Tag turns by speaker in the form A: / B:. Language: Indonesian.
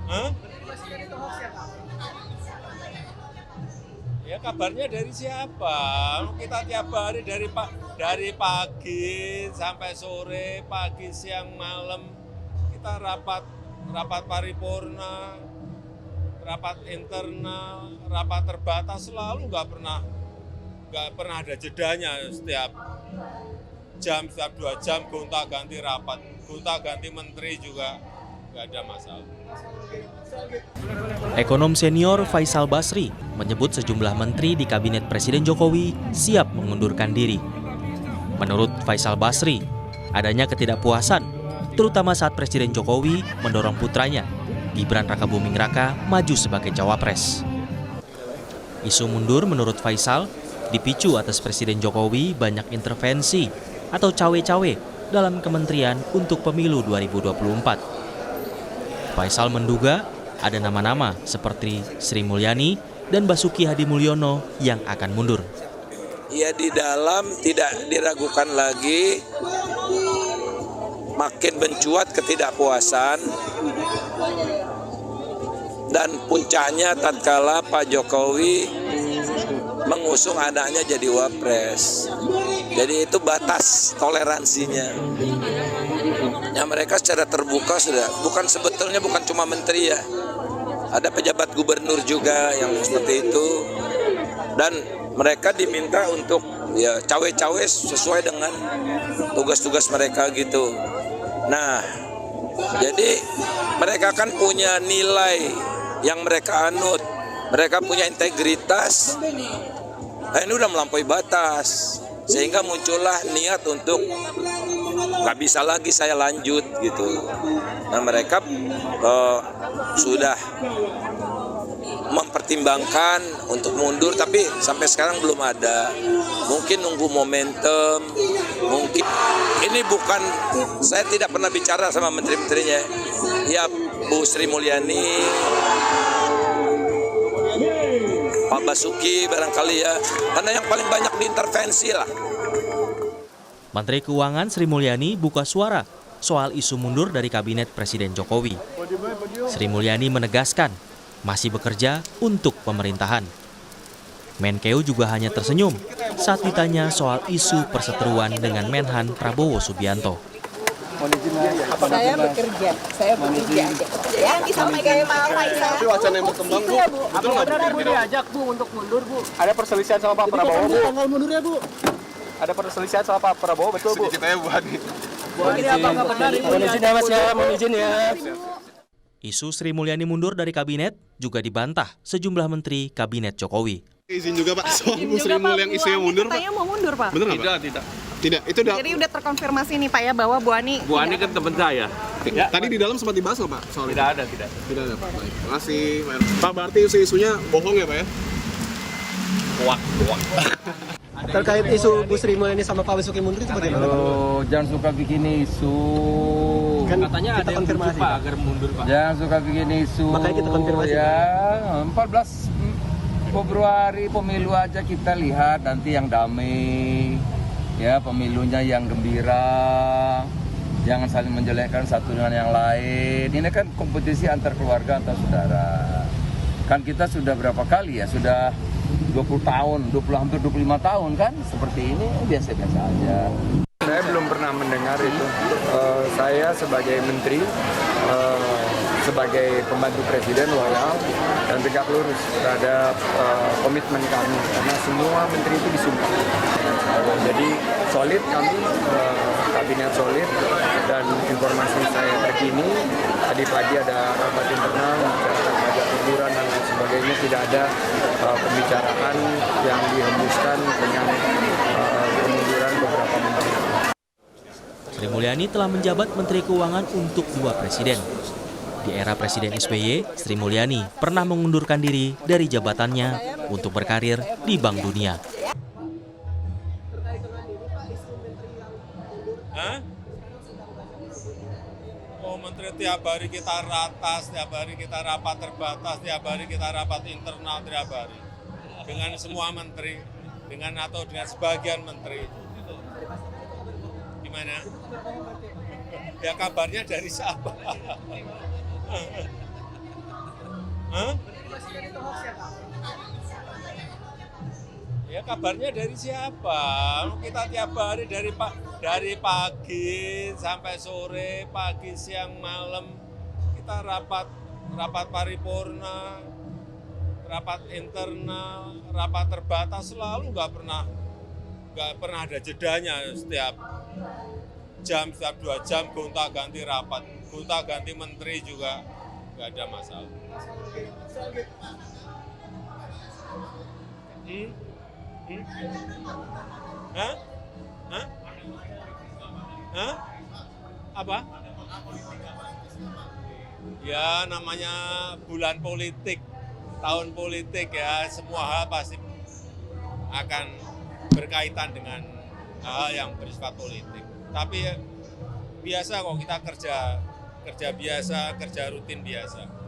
A: Hah? Ya kabarnya dari siapa? Kita tiap hari dari pagi sampai sore, pagi, siang, malam kita rapat paripurna, rapat internal, rapat terbatas selalu nggak pernah ada jedanya setiap 2 jam gonta-ganti rapat, gonta-ganti menteri juga nggak ada masalah.
B: Ekonom senior Faisal Basri menyebut sejumlah menteri di kabinet Presiden Jokowi siap mengundurkan diri. Menurut Faisal Basri, adanya ketidakpuasan, terutama saat Presiden Jokowi mendorong putranya, Gibran Rakabuming Raka, maju sebagai cawapres. Isu mundur menurut Faisal dipicu atas Presiden Jokowi banyak intervensi atau cawe-cawe dalam kementerian untuk pemilu 2024. Faisal menduga ada nama-nama seperti Sri Mulyani dan Basuki Hadimulyono yang akan mundur.
C: Ya di dalam tidak diragukan lagi makin mencuat ketidakpuasan dan puncaknya tatkala Pak Jokowi mengusung anaknya jadi wapres. Jadi itu batas toleransinya. Ya mereka secara terbuka sudah, sebetulnya bukan cuma menteri ya. Ada pejabat gubernur juga yang seperti itu. Dan mereka diminta untuk ya cawe-cawe sesuai dengan tugas-tugas mereka gitu. Nah, jadi mereka kan punya nilai yang mereka anut. Mereka punya integritas. Nah, ini udah melampaui batas. Sehingga muncullah niat untuk nggak bisa lagi saya lanjut gitu. Nah mereka sudah mempertimbangkan untuk mundur, tapi sampai sekarang belum ada. Mungkin nunggu momentum, mungkin ini bukan, saya tidak pernah bicara sama menteri-menterinya. Ya Bu Sri Mulyani, Pak Basuki barangkali ya, karena yang paling banyak diintervensi lah.
B: Menteri Keuangan Sri Mulyani buka suara soal isu mundur dari kabinet Presiden Jokowi. Sri Mulyani menegaskan masih bekerja untuk pemerintahan. Menkeu juga hanya tersenyum saat ditanya soal isu perseteruan dengan Menhan Prabowo Subianto.
D: Saya bekerja aja. Yang disampaikan Pak Faisal.
E: Tapi wacana yang berkembang, Bu.
D: Betul nggak Bu diajak Bu untuk mundur, Bu?
E: Ada perselisihan sama Pak Prabowo, Bu.
D: Tanggal mundurnya, Bu.
E: Ada perselisihan sama Pak Prabowo, betul, Bu? Ceritanya Bu Hani.
D: Mohon izin ya, Mas ya, mohon izin ya.
B: Isu Sri Mulyani mundur dari kabinet juga dibantah sejumlah menteri kabinet Jokowi.
E: Izin juga Pak, soal Bu Sri Mulyani isunya mundur, Pak.
D: Katanya mau mundur, Pak.
E: Bener nggak, Pak? Tidak, itu udah.
D: Jadi udah terkonfirmasi nih Pak ya bahwa Bu Ani
F: kan teman saya.
E: Ya. Tadi di dalam sempat dibahas loh Pak soal itu.
F: Tidak.
E: Tidak ada Pak. Baik. Terima kasih Pak. Berarti isu-isunya bohong ya Pak ya?
F: Hoak.
G: Terkait isu Bu Sri Mulyani sama Pak Basuki mundur itu bagaimana?
F: Jangan suka bikin isu.
G: Kan katanya ada yang konfirmasi Pak
F: agar mundur Pak. Jangan suka bikin isu.
G: Makanya kita konfirmasi,
F: ya. 14 Februari pemilu aja kita lihat nanti yang damai. Ya, pemilunya yang gembira. Jangan saling menjelekkan satu dengan yang lain. Ini kan kompetisi antar keluarga, antar saudara. Kan kita sudah berapa kali ya? Sudah 20 tahun, hampir 25 tahun kan? Seperti ini biasa-biasa aja.
H: Saya belum pernah mendengar itu. Saya sebagai menteri, sebagai pembantu presiden loyal dan tegak lurus terhadap komitmen kami. Karena semua menteri itu disumpah. Jadi solid kami, kabinet solid, dan informasi saya terkini, tadi pagi ada rapat internal, membicarakan pajak hiburan dan lain sebagainya, tidak ada pembicaraan yang dihembuskan dengan kemunduran beberapa menteri.
B: Sri Mulyani telah menjabat Menteri Keuangan untuk 2 presiden. Di era Presiden SBY, Sri Mulyani pernah mengundurkan diri dari jabatannya untuk berkarir di Bank Dunia.
A: Hah? Oh menteri tiap hari kita ratas, tiap hari kita rapat terbatas, tiap hari kita rapat internal tiap hari. Dengan semua menteri, dengan sebagian menteri. Gimana? Ya kabarnya dari siapa? Hah? Ya kabarnya dari siapa? Kita tiap hari dari pagi sampai sore, pagi, siang, malam kita rapat paripurna, rapat internal, rapat terbatas, selalu nggak pernah ada jedanya. Setiap jam, setiap 2 jam gonta-ganti rapat, gonta-ganti menteri juga nggak ada masalah. Hah? Hah? Hah? Apa? Ya namanya bulan politik, tahun politik ya, semua hal pasti akan berkaitan dengan hal yang bersifat politik. Tapi ya, biasa kok kita kerja biasa, kerja rutin biasa.